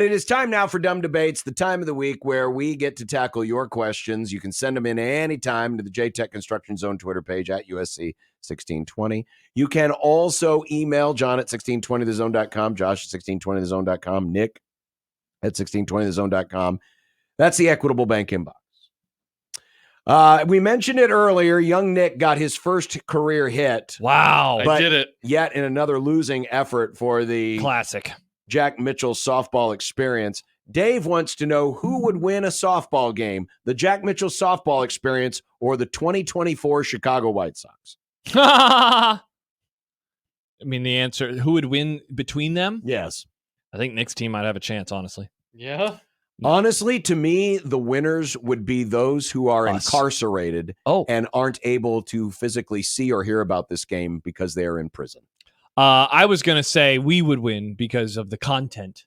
It is time now for Dumb Debates, the time of the week where we get to tackle your questions. You can send them in anytime to the JTech Construction Zone Twitter page at USC 1620. You can also email John at 1620thezone.com, Josh at 1620thezone.com, Nick at 1620thezone.com. That's the Equitable Bank inbox. We mentioned it earlier. Young Nick got his first career hit. Wow. I did it. Yet in another losing effort for the Classic Jack Mitchell softball experience. Dave wants to know who would win a softball game, the Jack Mitchell softball experience or the 2024 Chicago White Sox. I mean, the answer, who would win between them? Yes. I think Nick's team might have a chance, honestly. Yeah. Honestly, to me, the winners would be those who are incarcerated and aren't able to physically see or hear about this game because they are in prison. I was going to say we would win because of the content.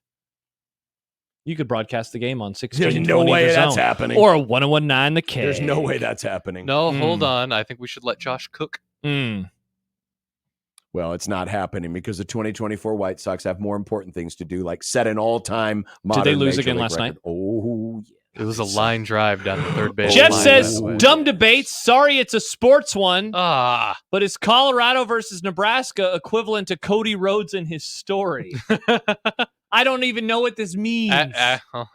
You could broadcast the game on 1620 There's no way that's happening. Or a 1019 The K. There's no way that's happening. No, hold on. I think we should let Josh cook. Well, it's not happening because the 2024 White Sox have more important things to do, like set an all-time modern Did they lose Major again League last record. night? Oh, yeah. It was a line drive down the third base. Jeff line, says, by the way. dumb debates. Sorry, it's a sports one. Ah. But is Colorado versus Nebraska equivalent to Cody Rhodes and his story? I don't even know what this means.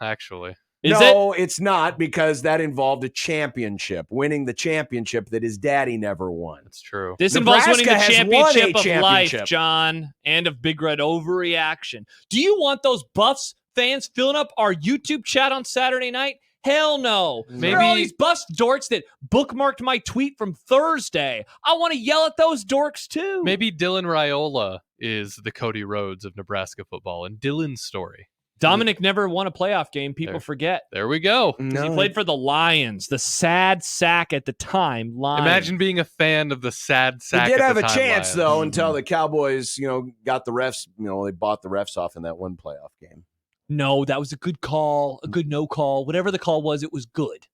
Actually. No, it's not, because that involved a championship, winning the championship that his daddy never won. That's true. This involves winning the Nebraska has won a championship of life, championship. John, and of Big Red overreaction. Do you want those Buffs fans filling up our YouTube chat on Saturday night? Hell no. There are all these Buffs dorks that bookmarked my tweet from Thursday. I want to yell at those dorks too. Maybe Dylan Raiola is the Cody Rhodes of Nebraska football and Dylan's story. Dominic never won a playoff game. People forget. There we go. He played for the Lions, the sad sack at the time. Lions. Imagine being a fan of the sad sack. He did at have the a time chance, Lions. though, until the Cowboys, got the refs, they bought the refs off in that one playoff game. No, that was a good call, a good no call. Whatever the call was, it was good.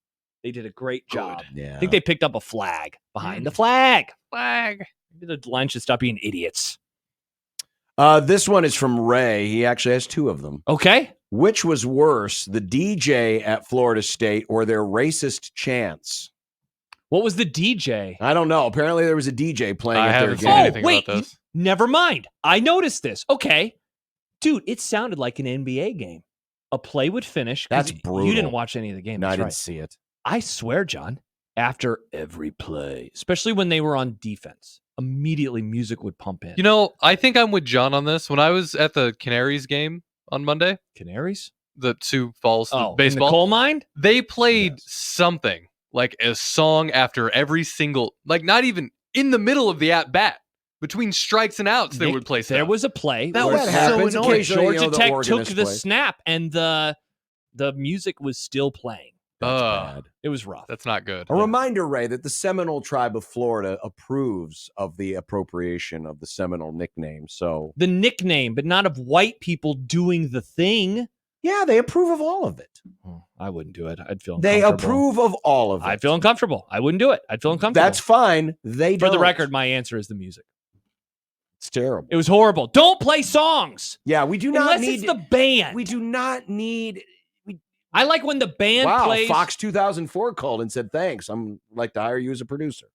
They did a great job. Yeah. I think they picked up a flag behind the flag. Flag. Maybe the line should stop being idiots. This one is from Ray. He actually has two of them. Okay. Which was worse, the DJ at Florida State or their racist chants? What was the DJ? I don't know. Apparently there was a DJ playing at their haven't game. seen anything wait, about this. Never mind. I noticed this. Okay. Dude, it sounded like an NBA game. A play would finish. That's brutal. You didn't watch any of the game. No, I That's didn't right. see it. I swear, John, after every play, especially when they were on defense, immediately music would pump in. You know, I think I'm with John on this. When I was at the Canaries game on Monday, Canaries? the Sioux Falls baseball, in the coal mine? they played something like a song after every single, like not even in the middle of the at-bat. Between strikes and outs, they Nick, would play stuff. There was a play That where was so happens annoying. occasionally. Georgia the Tech took organist the plays. snap and the music was still playing. That's bad. It was rough. That's not good. A reminder, Ray, that the Seminole tribe of Florida approves of the appropriation of the Seminole nickname. So, The nickname, but not of white people doing the thing. yeah, they approve of all of it. I wouldn't do it. I'd feel They uncomfortable. approve of all of it. I'd feel uncomfortable. I wouldn't do it. I'd feel uncomfortable. That's fine. They For don't. the record, my answer is the music. It's terrible. It was horrible. Don't play songs. Yeah, we do not Unless need it's the band. We do not need. I like when the band Wow, plays. Fox 2004 called and said, "Thanks. I'm like to hire you as a producer."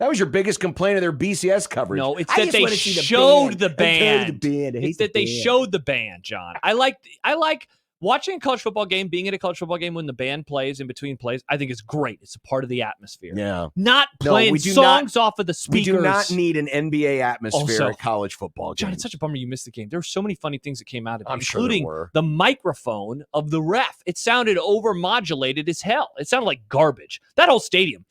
That was your biggest complaint of their BCS coverage. No, it's I that just they wanna see the showed the band. I'm tired of band. the band. I hate It's the that they band. showed the band, John. I like watching a college football game, being at a college football game when the band plays in between plays. I think it's great. It's a part of the atmosphere. Yeah. Not No, playing we do songs off of the speakers. We do not need an NBA atmosphere Also, at college football John, games. it's such a bummer you missed the game. There were so many funny things that came out of it, I'm sure there including were. the microphone of the ref. It sounded over-modulated as hell. It sounded like garbage. That whole stadium.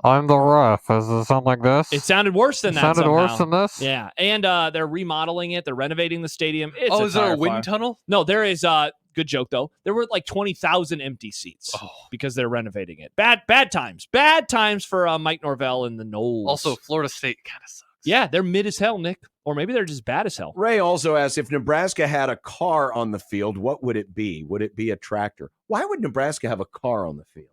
I'm the ref. Does it sound like this? It sounded worse than It that sounded somehow. worse than this? Yeah, and they're remodeling it. They're renovating the stadium. It's is there a tire wind fire. tunnel? No, there is. Good joke though. There were like 20,000 empty seats because they're renovating it. Bad times. Bad times for Mike Norvell and the Knowles. Also, Florida State kind of sucks. yeah, they're mid as hell, Nick, or maybe they're just bad as hell. Ray also asked if Nebraska had a car on the field, what would it be? Would it be a tractor? Why would Nebraska have a car on the field?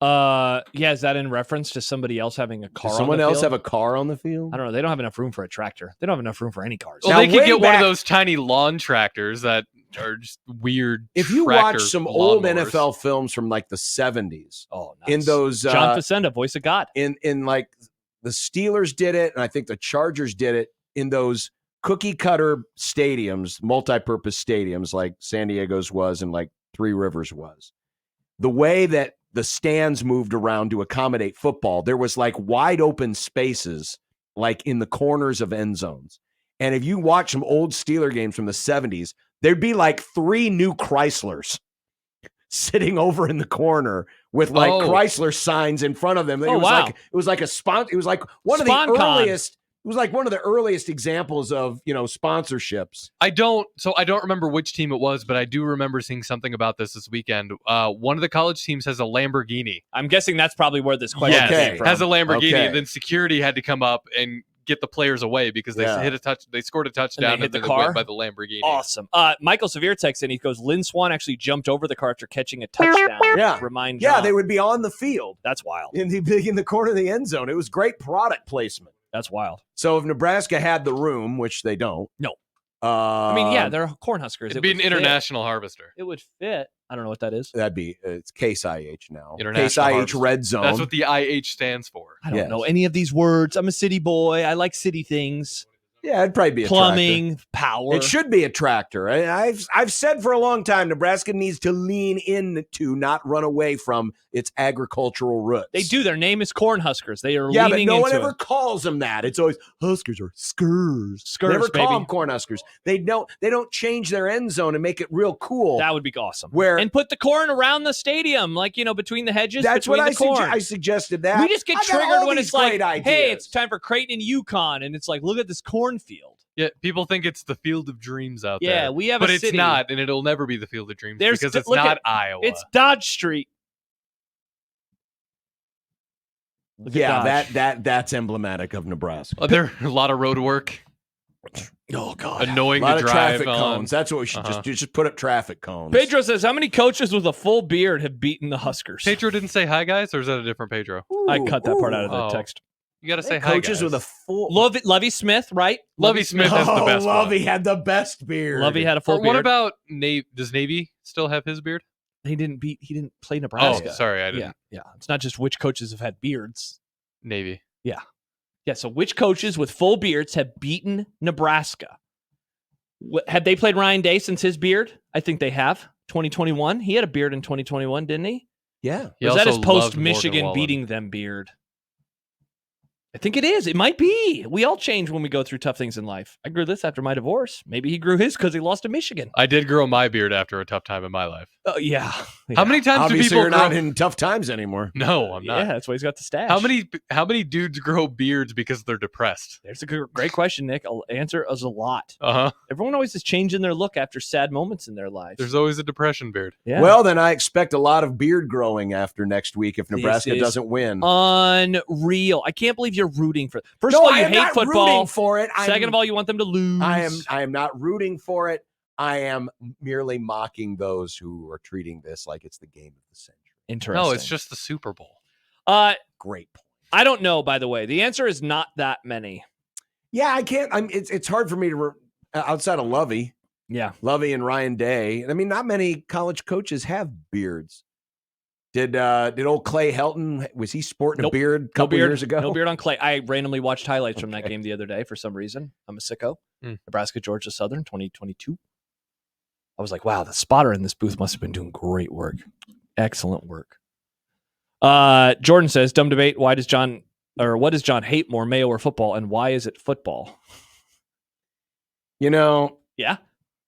Yeah, is that in reference to somebody else having a car? Does someone on the else field? have a car on the field? I don't know. They don't have enough room for a tractor. They don't have enough room for any cars. Well, Now, they could way get one back- of those tiny lawn tractors that are just weird. If you tractor watch some old lawnmowers. NFL films from like the 70s, Oh, nice. in those John Facenda, voice of God. in like the Steelers did it, and I think the Chargers did it in those cookie cutter stadiums, multi-purpose stadiums like San Diego's was and like Three Rivers was. The way that the stands moved around to accommodate football, there was like wide open spaces like in the corners of end zones. And if you watch some old Steeler games from the 70s, there'd be like 3 new Chryslers sitting over in the corner with like Chrysler signs in front of them. It was like one of the earliest. It was like one of the earliest examples of, sponsorships. I don't remember which team it was, but I do remember seeing something about this weekend. One of the college teams has a Lamborghini. I'm guessing that's probably where this question came from. Has a Lamborghini, Okay. and then security had to come up and get the players away because they they scored a touchdown and they hit the then car went by the Lamborghini. Awesome. Michael Severe texts in. He goes, Lynn Swan actually jumped over the car after catching a touchdown. Yeah. Remind John. Yeah, they would be on the field That's wild. in the corner of the end zone. It was great product placement. That's wild. So if Nebraska had the room, which they don't. No. I mean, yeah, they're Cornhuskers. It'd be an international harvester. It would fit. I don't know what that is. That'd be it's Case IH now. International Case IH Harvester. Red Zone. That's what the IH stands for. I don't know any of these words. I'm a city boy. I like city things. Yeah, it'd probably be a Plumbing, tractor. power. It should be a tractor. I've said for a long time, Nebraska needs to lean into, not run away from its agricultural roots. They do. Their name is Cornhuskers. They are but leaning no one into ever it. calls them that. It's always Huskers or Skurs. Skurs, They never baby. call them Cornhuskers. They don't change their end zone and make it real cool. That would be awesome. And put the corn around the stadium, like, between the hedges. That's what between the corn. I suggested that. We just get I got triggered all when these it's like, great ideas. hey, it's time for Creighton and Yukon, and it's like, look at this cornfield. Yeah, people think it's the Field of Dreams out there. Yeah, we have but a it's city. not, and it'll never be the Field of Dreams There's because st- it's look not at- Iowa. It's Dodge Street. Look at Dodge. that's emblematic of Nebraska. There a lot of road work. Oh God, Annoying a lot to of drive traffic on. cones. That's what we should just put up traffic cones. Pedro says, how many coaches with a full beard have beaten the Huskers? Pedro didn't say hi, guys, or is that a different Pedro? I cut that part out of the Oh. text. You got to say hi, coaches guys. with a full. Lovey Smith, right? Lovey Smith has the best Lovey one. had the best beard. Lovey had a full Or what beard. about Navy? Does Navy still have his beard? He didn't play Nebraska. Oh, sorry, I didn't. Yeah. It's not just which coaches have had beards. Navy. Yeah, so which coaches with full beards have beaten Nebraska? Have they played Ryan Day since his beard? I think they have. 2021. He had a beard in 2021, didn't he? Yeah. He Or is that also his loved post-Michigan Morgan Wallen. beating them beard? I think it is. It might be. We all change when we go through tough things in life. I grew this after my divorce. Maybe he grew his because he lost to Michigan. I did grow my beard after a tough time in my life. Oh, yeah. How many times Obviously, do people you're grow? not in tough times anymore. No, I'm not. Yeah, that's why he's got the stash. How many dudes grow beards because they're depressed? There's a great question, Nick. I'll answer is a lot. Uh-huh. Everyone always is changing their look after sad moments in their lives. There's always a depression beard. Yeah. Well, then I expect a lot of beard growing after next week if Nebraska is doesn't win. Unreal. I can't believe you're rooting for. First No, of all, I you am hate not football. rooting for it. Second of all, you want them to lose. I am not rooting for it. I am merely mocking those who are treating this like it's the game of the century. Interesting. No, it's just the Super Bowl. Great point. I don't know. By the way, the answer is not that many. Yeah, I can't. It's hard for me to outside of Lovey and Ryan Day. I mean, not many college coaches have beards. Did old Clay Helton, was he sporting a beard a couple years ago? No beard on Clay. I randomly watched highlights from that game the other day for some reason. I'm a sicko. Nebraska, Georgia Southern, 2022. I was like, wow, the spotter in this booth must have been doing great work. Excellent work. Jordan says, dumb debate. What does John hate more, Mayo or football? And why is it football? Yeah.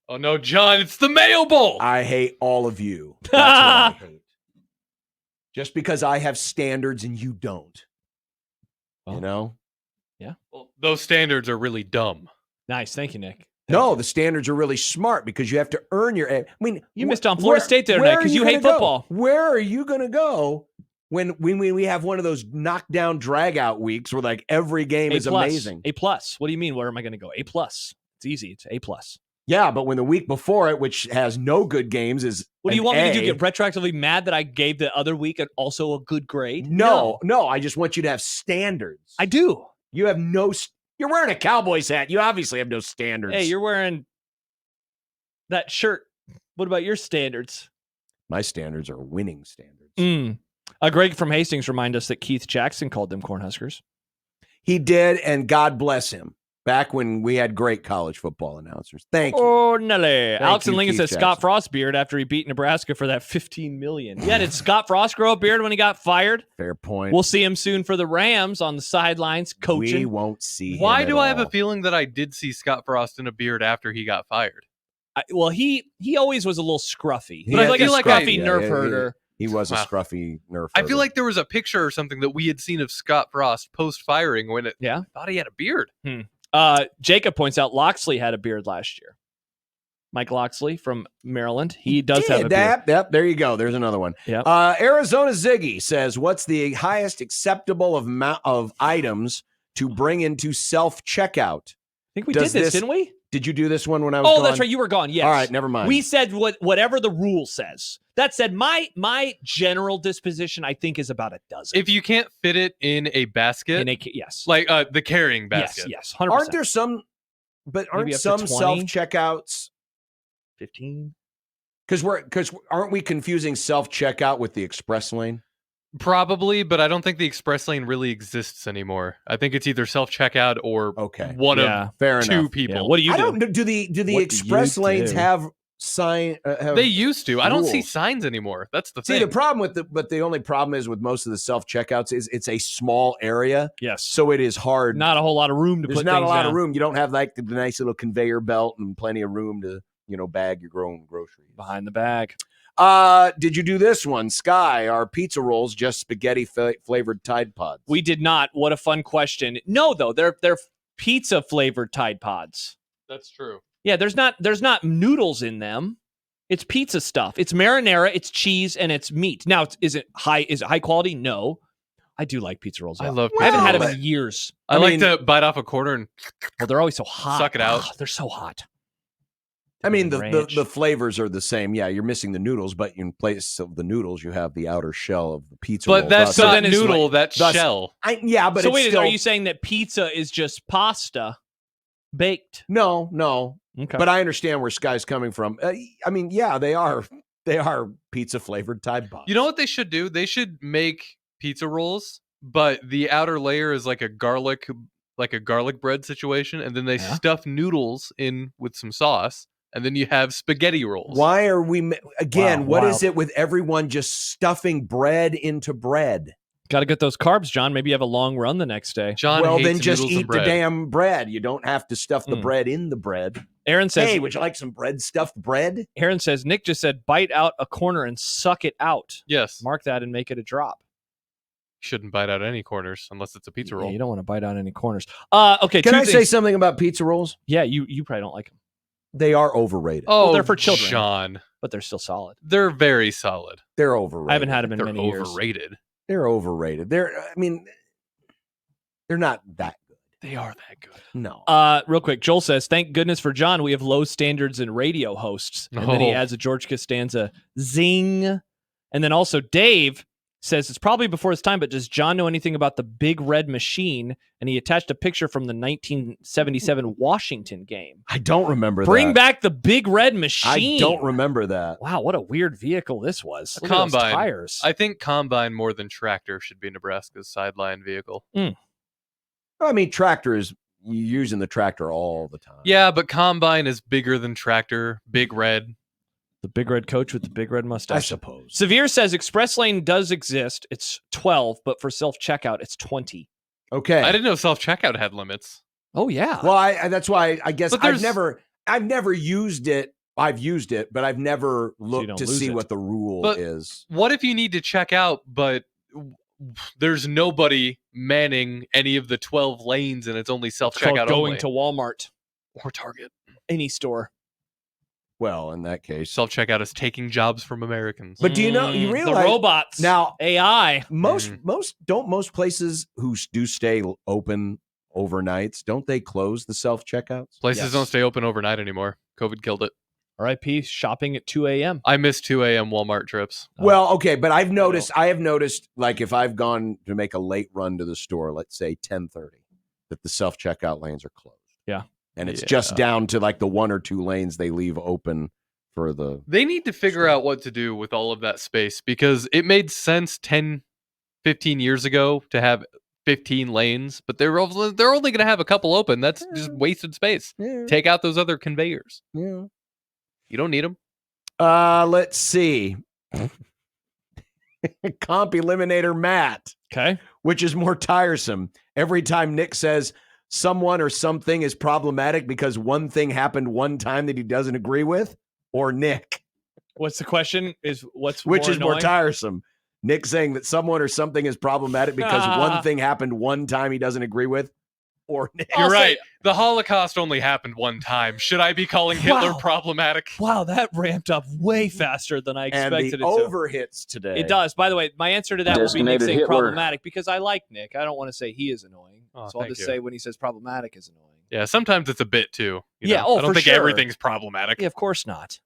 Oh no, John, it's the Mayo Bowl. I hate all of you. That's what I hate. Just because I have standards and you don't. Well, Yeah. Well, those standards are really dumb. Nice. Thank you, Nick. No, the standards are really smart because you have to earn your. I mean, You missed on Florida State the other night because you hate football. Where are you going to go when we have one of those knockdown drag out weeks where like every game is amazing? A plus. What do you mean? Where am I going to go? A plus. It's easy. It's A plus. Yeah, but when the week before it, which has no good games, is what do you want me to do? A, Get retroactively mad that I gave the other week and also a good grade? No. I just want you to have standards. I do. You have no. You're wearing a Cowboys hat. You obviously have no standards. Hey, you're wearing that shirt What about your standards? My standards are winning standards. Greg from Hastings reminded us that Keith Jackson called them Cornhuskers. He did, and God bless him. Back when we had great college football announcers. Thank you. Oh, Nelly. Alex and Lincoln Keith says Jackson. Scott Frost beard after he beat Nebraska for that $15 million. Yeah, did Scott Frost grow a beard when he got fired? Fair point. We'll see him soon for the Rams on the sidelines coaching. We won't see him Why at do I have all. a feeling that I did see Scott Frost in a beard after he got fired? He always was a little scruffy. He But had like a feel like scruffy yeah, nerf yeah, herder. He was a Wow. scruffy nerf I feel herder. like there was a picture or something that we had seen of Scott Frost post-firing when I thought he had a beard. Jacob points out Loxley had a beard last year. Mike Loxley from Maryland. He does have a beard. Yep, there you go. There's another one. Yep. Arizona Ziggy says, what's the highest acceptable amount of items to bring into self-checkout? I think we Does did this, this- didn't we? Did you do this one when I was Oh, gone? that's right. You were gone. Yes. All right, never mind. We said whatever the rule says. That said, my general disposition, I think, is about a dozen. If you can't fit it in a basket, Yes. like the carrying basket. Yes. 100%. Aren't there some, but aren't Maybe up to some 20? self-checkouts? 15? Because aren't we confusing self-checkout with the express lane? Probably, but I don't think the express lane really exists anymore. I think it's either self-checkout or Okay. one Yeah. of Fair two enough. people. Yeah. What do you I do? don't know. Do the What do express you lanes do? have sign? Have They used to. I don't see rules? signs anymore. That's the See, thing. the problem with the only problem is with most of the self-checkouts is it's a small area, Yes. so it is hard. Not a whole lot of room to There's put not a things lot down. of room. You don't have like the nice little conveyor belt and plenty of room to bag your own groceries. Behind the bag. Did you do this one, Sky? Are pizza rolls just spaghetti flavored Tide Pods? We did not. What a fun question. No, though. They're pizza flavored Tide Pods. That's true. Yeah, there's not noodles in them. It's pizza stuff. It's marinara, it's cheese, and it's meat. Now, is it high quality? No. I do like pizza rolls. I though. love I haven't had Well, them in years. I mean- like to bite off a quarter and Well, they're always so hot. Suck it out. Ugh, they're so hot. I mean, the Ranch. flavors are the same. Yeah, you're missing the noodles, but in place of the noodles, you have the outer shell of the pizza roll. but that's Thus- not then it's noodle, that's thus- shell. but So it's wait, still, are you saying that pizza is just pasta baked? No. Okay. But I understand where Sky's coming from. I mean, yeah, they are pizza flavored Tide Pods. You know what they should do? They should make pizza rolls, but the outer layer is like a garlic bread situation, and then they Yeah. stuff noodles in with some sauce, and then you have spaghetti rolls. Why are we again? Wow, what is wild. it with everyone just stuffing bread into bread? Got to get those carbs, John. Maybe you have a long run the next day. John well, hates then just noodles and eat the bread. damn bread. You don't have to stuff the Mm. bread in the bread. Aaron says. Hey, would you like some bread stuffed bread? Aaron says Nick just said bite out a corner and suck it out. Yes, Mark that and make it a drop. shouldn't bite out any corners unless it's a pizza Yeah, roll. you don't want to bite out any corners. Okay. Can two I say things. something about pizza rolls? Yeah, you probably don't like them, They are overrated. Oh, they're for children. John. but they're still solid. They're very solid. They're overrated. I haven't had them in They're many years. overrated. They're overrated. They're not that good. They are that good. No. Real quick, Joel says, "Thank goodness for John. We have low standards in radio hosts." And then he Oh. adds a George Costanza zing. And then also Dave says it's probably before his time, but does John know anything about the Big Red Machine? And he attached a picture from the 1977 Washington game. I don't remember Bring that. back the Big Red Machine. I don't remember that. Wow, what a weird vehicle this was. A Look at those combine. tires. I think combine more than tractor should be Nebraska's sideline vehicle. I mean, tractor is you're using the tractor all the time. Yeah, but combine is bigger than tractor. Big red. The Big Red coach with the big red I mustache. suppose. Severe says Express Lane does exist. It's 12, but for self-checkout, it's 20. Okay. I didn't know self checkout had limits. Oh, yeah. Well, I that's why I guess But I've there's- never used it. I've used it, but I've never you looked don't to lose see it. what the rule But- is. What if you need to check out, but there's nobody manning any of the 12 lanes and it's only self It's called checkout going only? to Walmart, Or Target. any store. Well, in that case, Self checkout is taking jobs from Americans. But do you know? You The realize robots. now AI. most Mm-hmm. most places who do stay open overnights, don't they close the self checkouts? Places Yes. don't stay open overnight anymore. COVID killed it. RIP shopping at 2 a.m. I miss 2 a.m. Walmart trips. Well, okay, but I have noticed, like if I've gone to make a late run to the store, let's say 10:30, that the self checkout lanes are closed. Yeah. And it's just down to like the one or two lanes they leave open for the. They need to figure out what to do with all of that space because it made sense 10, 15 years ago to have 15 lanes, but they're only going to have a couple open. That's just wasted space. Yeah. Take out those other conveyors. Yeah. You don't need them. Let's see. Comp Eliminator Matt. Okay. Which is more tiresome? Every time Nick says someone or something is problematic because one thing happened one time that he doesn't agree with, or Nick? What's the question? Which is more annoying? tiresome? Nick saying that someone or something is problematic because one thing happened one time he doesn't agree with, or Nick? You're right. The Holocaust only happened one time. Should I be calling Hitler problematic? Wow, that ramped up way faster than I expected and it the to. overhits today. It does. By the way, my answer to that would be Nick Designated saying Hitler. problematic because I like Nick. I don't want to say he is annoying. Oh, So I'll thank just you. say when he says problematic is annoying. Yeah, sometimes it's a bit too. Yeah, know? oh, I don't for think sure. everything's problematic. Yeah, of course not.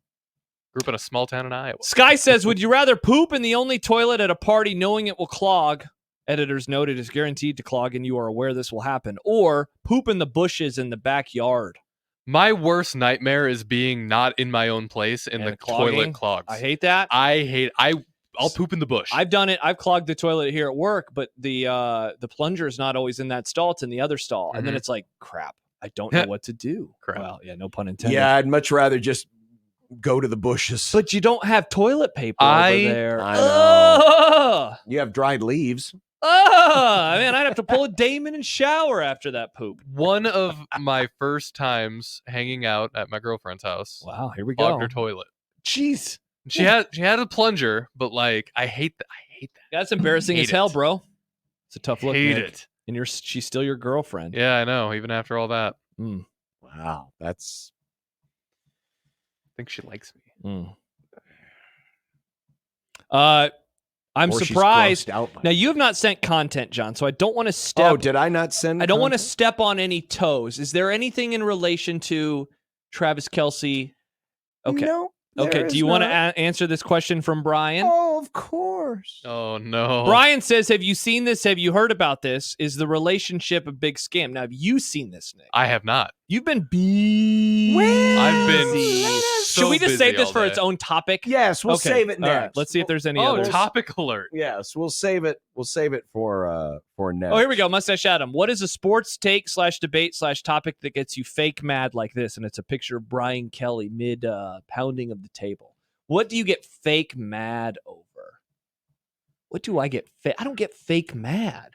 Grew up in a small town in Iowa. Sky says, would you rather poop in the only toilet at a party knowing it will clog? Editors note it is guaranteed to clog and you are aware this will happen. Or poop in the bushes in the backyard. My worst nightmare is being not in my own place and the clogging. toilet clogs. I hate that. I'll poop in the bush. I've done it. I've clogged the toilet here at work, but the plunger is not always in that stall. It's in the other stall. And then it's like, crap, I don't know what to do. Crap. Well, yeah, no pun intended. Yeah, I'd much rather just go to the bushes. But you don't have toilet paper over there. I know. Oh, You have dried leaves. man, I'd have to pull a Damon and shower after that poop. One of my first times hanging out at my girlfriend's house, Wow, here we clogged go. her toilet. Jeez. She had a plunger, but like I hate that. That's embarrassing Hate as hell, it. bro. It's a tough look, Hate Nick. it. And she's still your girlfriend. Yeah, I know. Even after all that, Wow, that's. I think she likes me. I'm or she's surprised. grossed out by Now it. you have not sent content, John, so I don't want to step. Oh, did I not send? I don't want to content? step on any toes. Is there anything in relation to Travis Kelce? Okay. No. Okay. there Do is you want to not. answer this question from Brian? Oh, of course. Oh no, Brian says, "Have you seen this? Have you heard about this? Is the relationship a big scam?" Now, have you seen this, Nick? I have not. You've been busy. I've been so Should we just busy save this all for day. its own topic? Yes, we'll Okay. save it All next. right, let's see if there's any Oh, others. topic alert. Yes, we'll save it. We'll save it for next. Oh, here we go. Mustache Adam. What is a sports take / debate / topic that gets you fake mad like this? And it's a picture of Brian Kelly mid pounding of the table. What do you get fake mad over? What do I get? I don't get fake mad.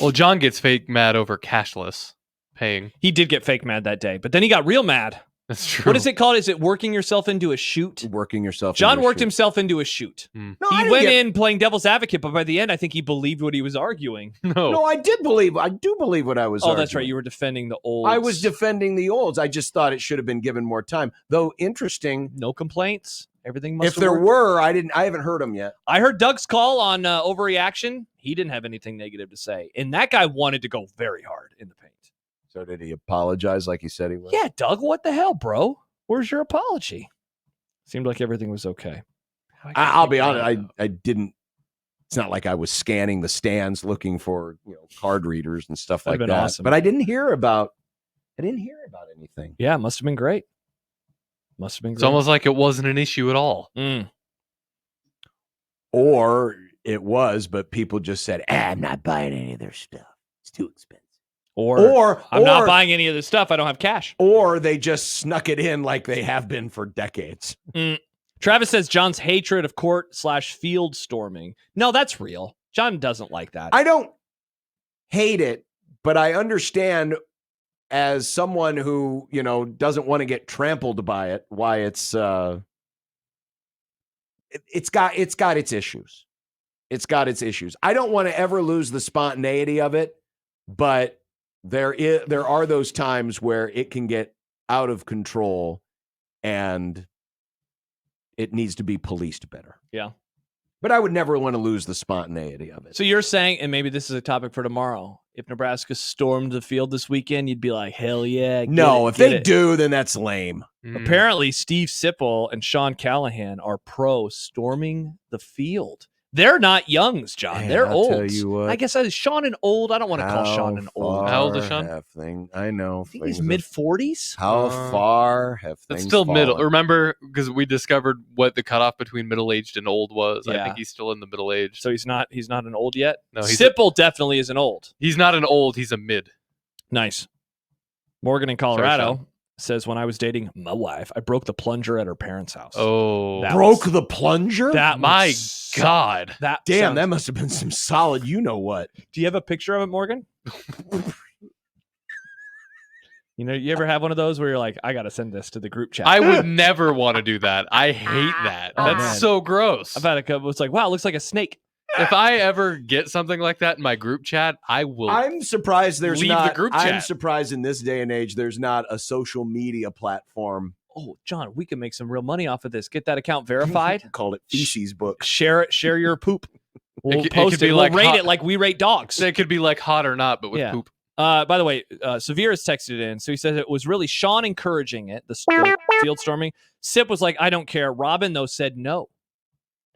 Well, John gets fake mad over cashless paying. He did get fake mad that day, but then he got real mad. That's true. What is it called? Is it working yourself into a shoot? Working yourself. John into a worked shoot. himself into a shoot. No, I He didn't went get- in playing devil's advocate, but by the end, I think he believed what he was arguing. No. I did believe. I do believe what I was. Oh, that's right. arguing. You were defending the old. I was defending the olds. I just thought it should have been given more time. Though interesting. No complaints. Everything must If have there worked. were, I haven't heard them yet. I heard Doug's call on overreaction. He didn't have anything negative to say. And that guy wanted to go very hard in the paint. So did he apologize like he said he would? Yeah, Doug, what the hell, bro? Where's your apology? Seemed like everything was okay. I'll be honest. I didn't. It's not like I was scanning the stands looking for card readers and stuff That'd like been that. awesome. But I didn't hear about. anything. Yeah, must have been great. Must have been It's great. almost like it wasn't an issue at all. Or it was, but people just said, "I'm not buying any of their stuff. It's too expensive." Or I'm not buying any of this stuff. I don't have cash. Or they just snuck it in like they have been for decades. Travis says John's hatred of court / field storming. No, that's real. John doesn't like that. I don't hate it, but I understand as someone who, doesn't want to get trampled by it, why it's got its issues. It's got its issues. I don't want to ever lose the spontaneity of it, but there are those times where it can get out of control and it needs to be policed better. Yeah. But I would never want to lose the spontaneity of it. So you're saying, and maybe this is a topic for tomorrow, if Nebraska stormed the field this weekend, you'd be like, hell yeah. No, if they do, then that's lame. Apparently, Steve Sipple and Sean Callahan are pro storming the field. They're not youngs, John. Man, They're I'll old. tell you what. I guess is Sean an old? I don't want to call Sean an old. How old is Sean? Have I know. I think he's things mid 40s. How Uh, far have things That's still middle. fallen? Remember, because we discovered what the cutoff between middle-aged and old was. I Yeah. think he's still in the middle age. So he's not an old yet. No, he's Sipple definitely is an old. He's not an old. He's a mid. Nice. Morgan in Sorry, Colorado Sean. says, when I was dating my wife, I broke the plunger at her parents' house. Oh, That Broke was- the plunger? That my was- God! That Damn, sounds- that must have been some solid you know what. Do you have a picture of it, Morgan? You ever have one of those where you're like, I got to send this to the group chat? I would never want to do that. I hate that. Oh, That's man. so gross. I've had a couple. It's like, wow, it looks like a snake. If I ever get something like that in my group chat, I will. I'm surprised there's Leave the not. group I'm chat. surprised in this day and age there's not a social media platform Oh, John, we can make some real money off of this. Get that account verified. called it Feces Book. Share it. Share your poop. We'll could post be it. like we'll rate hot- it like we rate dogs. It could be like hot or not, but with Yeah. poop. By the way, Severe has texted in. So he says it was really Sean encouraging it, the field storming. Sip was like, I don't care. Robin, though, said no.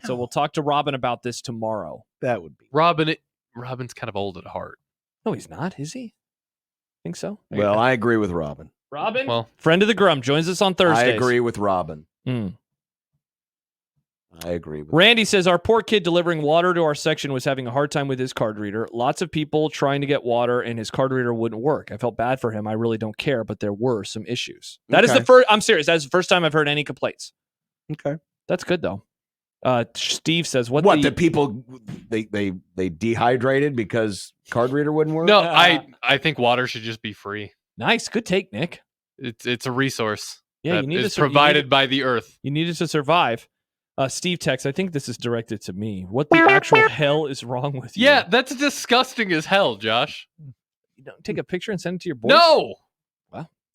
So we'll talk to Robin about this tomorrow. That would be. Robin's kind of old at heart. No, he's not, is he? Think so? Well, I agree with Robin. Robin, Well, friend of the Grum, joins us on Thursdays. I agree with Robin. Mm. I agree with Randy says our poor kid delivering water to our section was having a hard time with his card reader. Lots of people trying to get water and his card reader wouldn't work. I felt bad for him. I really don't care, but there were some issues. That is Okay. the first. I'm serious. That's the first time I've heard any complaints. Okay. That's good though. Steve says, "What? What the people they dehydrated because card reader wouldn't work? no, I think water should just be free. Nice, good take, Nick. It's a resource. Yeah, that you need is to you provided need- by the earth. You needed to survive." Steve texts, I think this is directed to me. What the actual hell is wrong with you? Yeah, that's disgusting as hell, Josh. You don't take a picture and send it to your boys. No.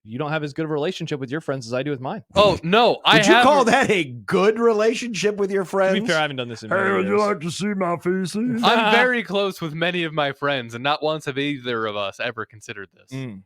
You don't have as good a relationship with your friends as I do with mine. Oh no, Did you call that a good relationship with your friends? To be fair, I haven't done this in many years. to see my feces? I'm very close with many of my friends, and not once have either of us ever considered this. Mm.